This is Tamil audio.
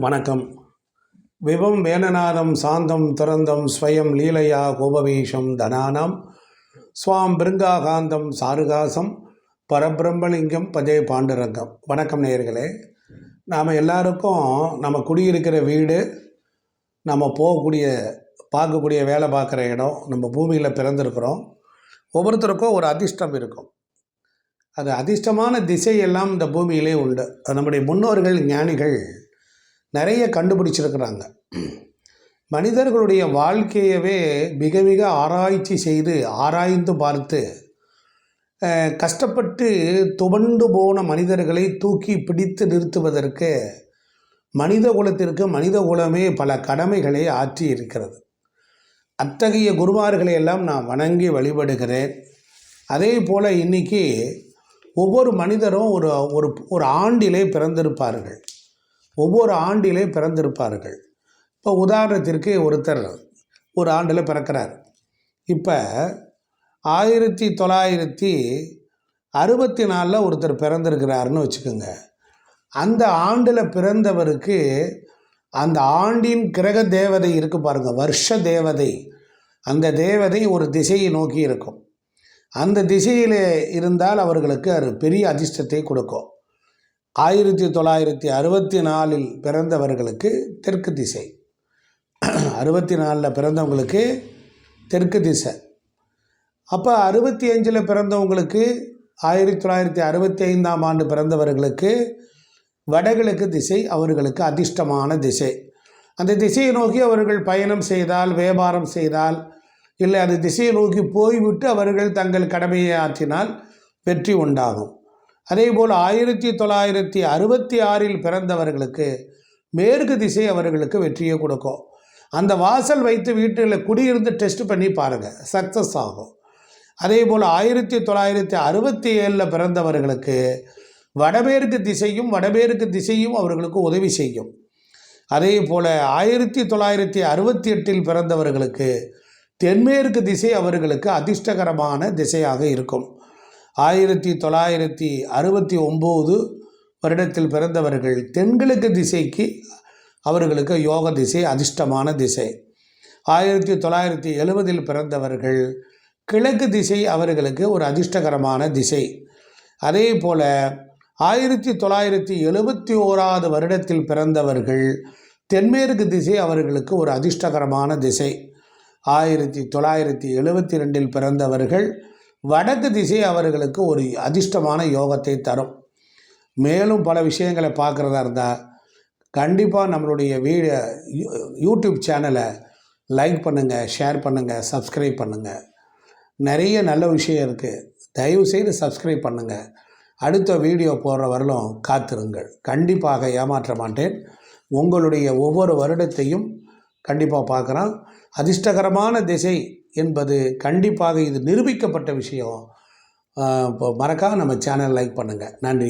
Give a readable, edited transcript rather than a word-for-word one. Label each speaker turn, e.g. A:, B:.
A: வணக்கம். விபம் வேணநாதம் சாந்தம் துரந்தம் ஸ்வயம் லீலையா கோபவேஷம் தனானாம் ஸ்வாம் பிருங்காகாந்தம் சாருகாசம் பரபிரம்மலிங்கம் பஜே பாண்டுரங்கம். வணக்கம் நேயர்களே. நாம் எல்லாருக்கும் நம்ம குடியிருக்கிற வீடு, நம்ம போகக்கூடிய பார்க்கக்கூடிய வேலை பார்க்குற இடம், நம்ம பூமியில் பிறந்திருக்கிறோம். ஒவ்வொருத்தருக்கும் ஒரு அதிர்ஷ்டம் இருக்கும். அது அதிர்ஷ்டமான திசையெல்லாம் இந்த பூமியிலே உண்டு. நம்முடைய முன்னோர்கள் ஞானிகள் நிறைய கண்டுபிடிச்சிருக்கிறாங்க. மனிதர்களுடைய வாழ்க்கையவே மிக மிக ஆராய்ச்சி செய்து ஆராய்ந்து பார்த்து கஷ்டப்பட்டு துவண்டு போன மனிதர்களை தூக்கி பிடித்து நிறுத்துவதற்கு மனித குலத்திற்கு மனித குலமே பல கடமைகளை ஆற்றி இருக்கிறது. அத்தகைய குருமார்களை எல்லாம் நான் வணங்கி வழிபடுகிறேன். அதே போல் இன்றைக்கி ஒவ்வொரு மனிதரும் ஒரு ஆண்டிலே பிறந்திருப்பார்கள். இப்போ உதாரணத்திற்கு ஒருத்தர் ஒரு ஆண்டில் பிறக்கிறார். இப்போ 1964 ஒருத்தர் பிறந்திருக்கிறாருன்னு வச்சுக்கோங்க. அந்த ஆண்டில் பிறந்தவருக்கு அந்த ஆண்டின் கிரக தேவதை இருக்குது பாருங்கள், வருஷ தேவதை. அந்த தேவதை ஒரு திசையை நோக்கி இருக்கும். அந்த திசையில் இருந்தால் அவர்களுக்கு அது பெரிய அதிர்ஷ்டத்தை கொடுக்கும். 1964 பிறந்தவர்களுக்கு தெற்கு திசை, 64 பிறந்தவங்களுக்கு தெற்கு திசை. அப்போ 65 பிறந்தவங்களுக்கு 1965 ஆண்டு பிறந்தவர்களுக்கு வடகிழக்கு திசை அவர்களுக்கு அதிர்ஷ்டமான திசை. அந்த திசையை நோக்கி அவர்கள் பயணம் செய்தால், வியாபாரம் செய்தால், இல்லை அந்த திசையை நோக்கி போய்விட்டு அவர்கள் தங்கள் கடமையை ஆற்றினால் வெற்றி உண்டாகும். அதேபோல் 1966 பிறந்தவர்களுக்கு மேற்கு திசை அவர்களுக்கு வெற்றியை கொடுக்கும். அந்த வாசல் வைத்து வீட்டில் குடியிருந்து டெஸ்ட் பண்ணி பாருங்கள், சக்ஸஸ் ஆகும். அதேபோல் 1967 பிறந்தவர்களுக்கு வடமேற்கு திசையும் அவர்களுக்கு உதவி செய்யும். அதே போல் 1968 பிறந்தவர்களுக்கு தென்மேற்கு திசை அவர்களுக்கு அதிர்ஷ்டகரமான திசையாக இருக்கும். 1969 வருடத்தில் பிறந்தவர்கள் தென்கிழக்கு திசைக்கு அவர்களுக்கு யோக திசை அதிர்ஷ்டமான திசை. 1970 பிறந்தவர்கள் கிழக்கு திசை அவர்களுக்கு ஒரு அதிர்ஷ்டகரமான திசை. அதே போல் 1971 வருடத்தில் பிறந்தவர்கள் தென்மேற்கு திசை அவர்களுக்கு ஒரு அதிர்ஷ்டகரமான திசை. 1972 பிறந்தவர்கள் வடக்கு திசை அவர்களுக்கு ஒரு அதிர்ஷ்டமான யோகத்தை தரும். மேலும் பல விஷயங்களை பார்க்குறதா இருந்தால் கண்டிப்பாக நம்மளுடைய யூடியூப் சேனலை லைக் பண்ணுங்கள், ஷேர் பண்ணுங்கள், சப்ஸ்கிரைப் பண்ணுங்கள். நிறைய நல்ல விஷயம் இருக்குது. தயவுசெய்து சப்ஸ்கிரைப் பண்ணுங்கள். அடுத்த வீடியோ போடுற வரலும் காத்திருங்கள். கண்டிப்பாக ஏமாற்ற மாட்டேன். உங்களுடைய ஒவ்வொரு வருடத்தையும் கண்டிப்பாக பார்க்குறோம். அதிர்ஷ்டகரமான திசை என்பது கண்டிப்பாக இது நிரூபிக்கப்பட்ட விஷயம். இப்போ மறக்காம நம்ம சேனல் லைக் பண்ணுங்கள். நன்றி.